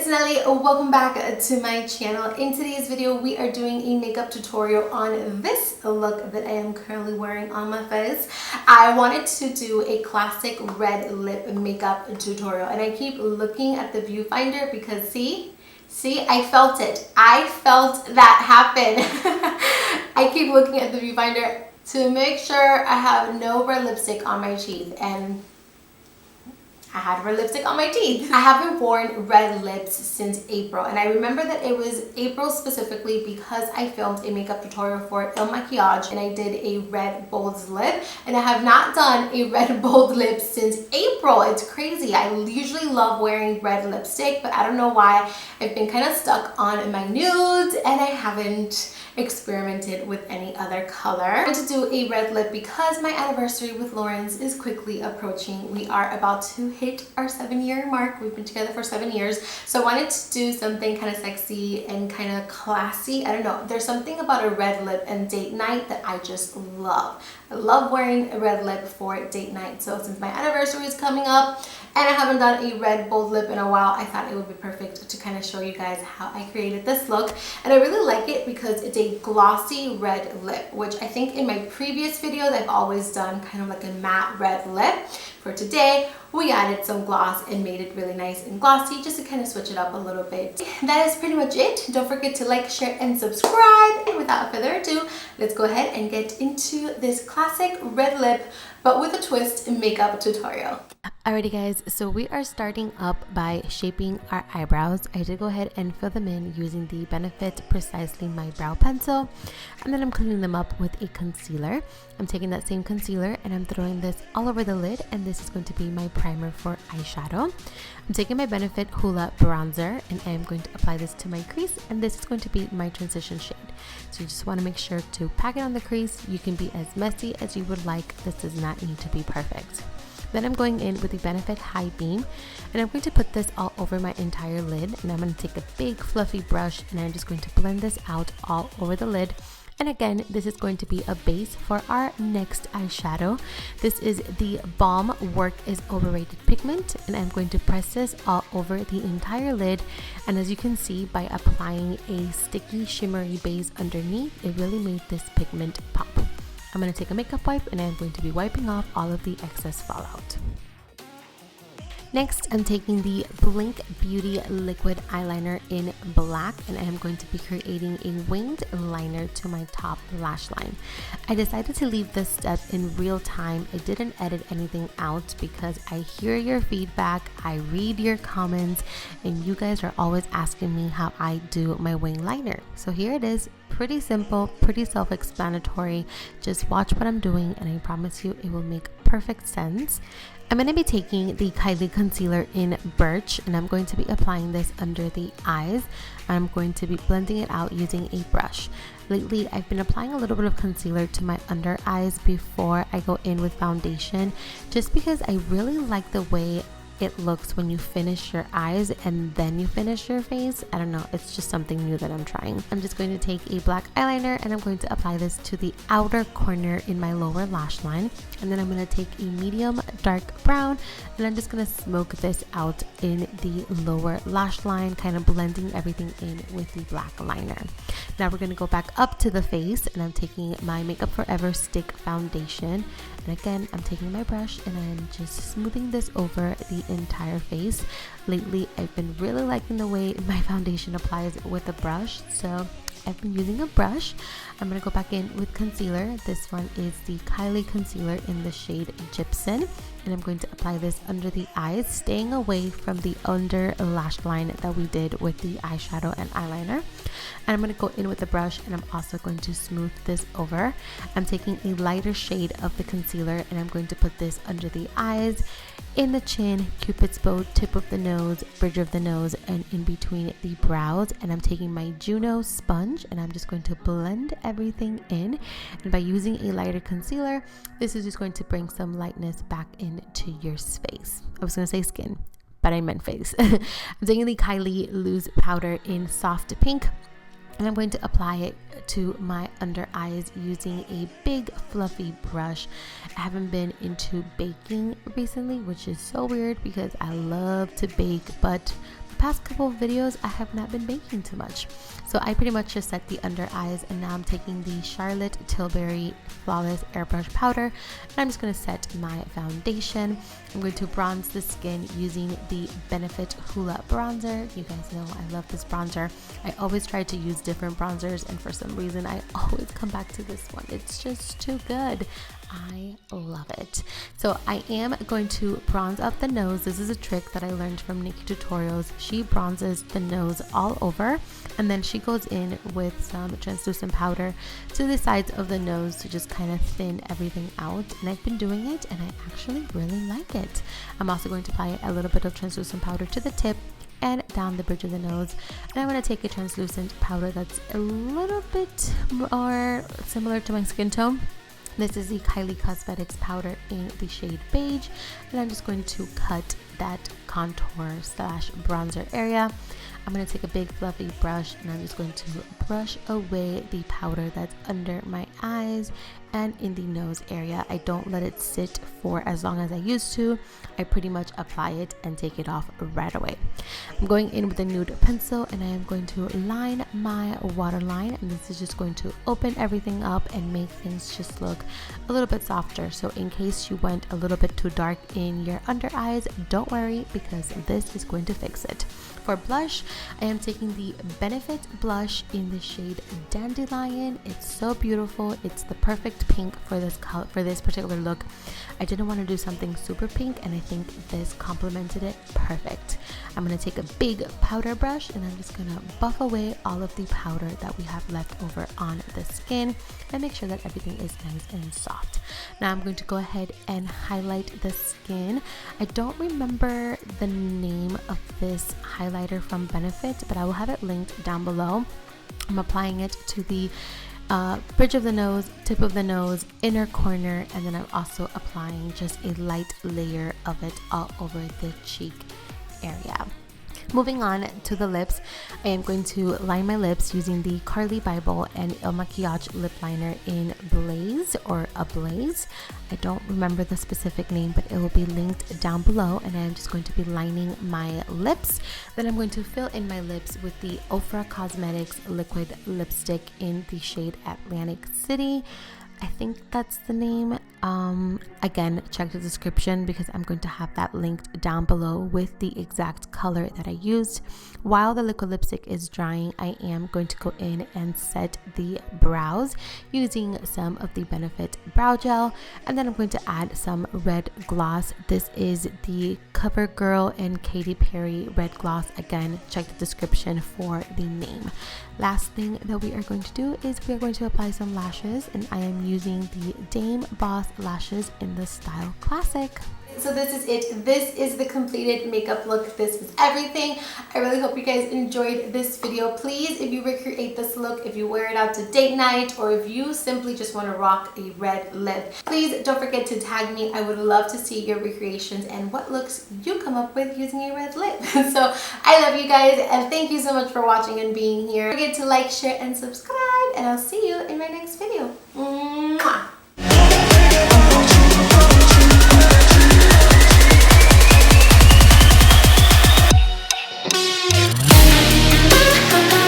it's Nelly. Welcome back to my channel. In today's video, we are doing a makeup tutorial on this look that I am currently wearing on my face. I wanted to do a classic red lip makeup tutorial, and I keep looking at the viewfinder because see, I felt it. I felt that happen. I keep looking at the viewfinder to make sure I have no red lipstick on my teeth, and I had red lipstick on my teeth. I haven't worn red lips since April, and I remember that it was April specifically because I filmed a makeup tutorial for Il Maquillage and I did a red bold lip, and I have not done a red bold lip since April. It's crazy. I usually love wearing red lipstick, but I don't know why I've been kind of stuck on my nudes and I haven't experimented with any other color. I want to do a red lip because my anniversary with Lawrence is quickly approaching. We are about to hit our 7-year mark. We've been together for 7 years, so I wanted to do something kind of sexy and kind of classy. I don't know, there's something about a red lip and date night that I just love. I love wearing a red lip for date night. So since my anniversary is coming up and I haven't done a red bold lip in a while, I thought it would be perfect to kind of show you guys how I created this look. And I really like it because it's a glossy red lip, which I think in my previous videos I've always done kind of like a matte red lip. For today, we added some gloss and made it really nice and glossy just to kind of switch it up a little bit. That is pretty much it. Don't forget to like, share, and subscribe. And without further ado, let's go ahead and get into this classic red lip, but with a twist makeup tutorial. Alrighty guys, so we are starting up by shaping our eyebrows. I did go ahead and fill them in using the Benefit Precisely My Brow Pencil, and then I'm cleaning them up with a concealer. I'm taking that same concealer and I'm throwing this all over the lid, and this is going to be my primer for eyeshadow. I'm taking my Benefit Hoola bronzer and I am going to apply this to my crease, and this is going to be my transition shade. So you just want to make sure to pack it on the crease. You can be as messy as you would like. This does not need to be perfect. Then I'm going in with the Benefit High Beam, and I'm going to put this all over my entire lid, and I'm going to take a big fluffy brush and I'm just going to blend this out all over the lid. And again, this is going to be a base for our next eyeshadow. This is the Balm Work is Overrated pigment, and I'm going to press this all over the entire lid. And as you can see, by applying a sticky shimmery base underneath, it really made this pigment pop. I'm going to take a makeup wipe and I'm going to be wiping off all of the excess fallout. Next, I'm taking the Blink Beauty liquid eyeliner in black, and I am going to be creating a winged liner to my top lash line. I decided to leave this step in real time. I didn't edit anything out because I hear your feedback, I read your comments, and you guys are always asking me how I do my wing liner. So here it is. Pretty simple, pretty self-explanatory. Just watch what I'm doing and I promise you it will make perfect sense. I'm going to be taking the Kylie concealer in Birch, and I'm going to be applying this under the eyes. I'm going to be blending it out using a brush. Lately, I've been applying a little bit of concealer to my under eyes before I go in with foundation, just because I really like the way it looks when you finish your eyes and then you finish your face. I don't know, it's just something new that I'm trying. I'm just going to take a black eyeliner and I'm going to apply this to the outer corner in my lower lash line, and then I'm going to take a medium dark brown and I'm just going to smoke this out in the lower lash line, kind of blending everything in with the black liner. Now we're going to go back up to the face, and I'm taking my Makeup Forever stick foundation, and again I'm taking my brush and I'm just smoothing this over the entire face. Lately I've been really liking the way my foundation applies with a brush, so I've been using a brush. I'm going to go back in with concealer. This one is the Kylie concealer in the shade Gypsum, and I'm going to apply this under the eyes, staying away from the under lash line that we did with the eyeshadow and eyeliner. And I'm going to go in with the brush and I'm also going to smooth this over. I'm taking a lighter shade of the concealer and I'm going to put this under the eyes, in the chin, Cupid's bow, tip of the nose, bridge of the nose, and in between the brows. And I'm taking my Juno sponge and I'm just going to blend everything in. And by using a lighter concealer, this is just going to bring some lightness back into your face. I was going to say skin, but I meant face. I'm taking the Kylie loose powder in soft pink, and I'm going to apply it to my under eyes using a big fluffy brush. I haven't been into baking recently, which is so weird because I love to bake, but the past couple of videos I have not been baking too much. So I pretty much just set the under eyes, and now I'm taking the Charlotte Tilbury Flawless Airbrush Powder, and I'm just going to set my foundation. I'm going to bronze the skin using the Benefit Hoola bronzer. You guys know I love this bronzer. I always try to use different bronzers, and for some reason I always come back to this one. It's just too good. I love it. So I am going to bronze up the nose. This is a trick that I learned from Nikki Tutorials. She bronzes the nose all over, and then she goes in with some translucent powder to the sides of the nose to just kind of thin everything out. And I've been doing it, and I actually really like it. I'm also going to apply a little bit of translucent powder to the tip and down the bridge of the nose. And I'm going to take a translucent powder that's a little bit more similar to my skin tone. This is the Kylie Cosmetics powder in the shade Beige, and I'm just going to cut that contour slash bronzer area. I'm going to take a big fluffy brush, and I'm just going to brush away the powder that's under my eyes and in the nose area. I don't let it sit for as long as I used to. I pretty much apply it and take it off right away. I'm going in with a nude pencil, and I am going to line my waterline, and this is just going to open everything up and make things just look a little bit softer. So in case you went a little bit too dark in your under eyes, don't worry, because this is going to fix it. For blush, I am taking the Benefit blush in the shade Dandelion. It's so beautiful. It's the perfect pink for this color, for this particular look. I didn't want to do something super pink, and I think this complemented it perfect. I'm going to take a big powder brush, and I'm just going to buff away all of the powder that we have left over on the skin and make sure that everything is nice and soft. Now I'm going to go ahead and highlight the skin. I don't remember the name of this highlighter from Benefit, but I will have it linked down below. I'm applying it to the bridge of the nose, tip of the nose, inner corner, and then I'm also applying just a light layer of it all over the cheek area. Moving on to the lips, I am going to line my lips using the Carly Bible and Il Maquillage lip liner in Blaze or Ablaze. I don't remember the specific name, but it will be linked down below, and I'm just going to be lining my lips. Then I'm going to fill in my lips with the Ofra Cosmetics liquid lipstick in the shade Atlantic City. I think that's the name. Again, check the description because I'm going to have that linked down below with the exact color that I used. While the liquid lipstick is drying, I am going to go in and set the brows using some of the Benefit brow gel, and then I'm going to add some red gloss. This is the CoverGirl and Katy Perry red gloss. Again, check the description for the name. Last thing that we are going to do is we are going to apply some lashes, and I am using the Dame Boss lashes in the style Classic. So this is it. This is the completed makeup look. This is everything. I really hope you guys enjoyed this video. Please, if you recreate this look, if you wear it out to date night, or if you simply just want to rock a red lip, please don't forget to tag me. I would love to see your recreations and what looks you come up with using a red lip. So I love you guys, and thank you so much for watching and being here. Don't forget to like, share, and subscribe, and I'll see you in my next video.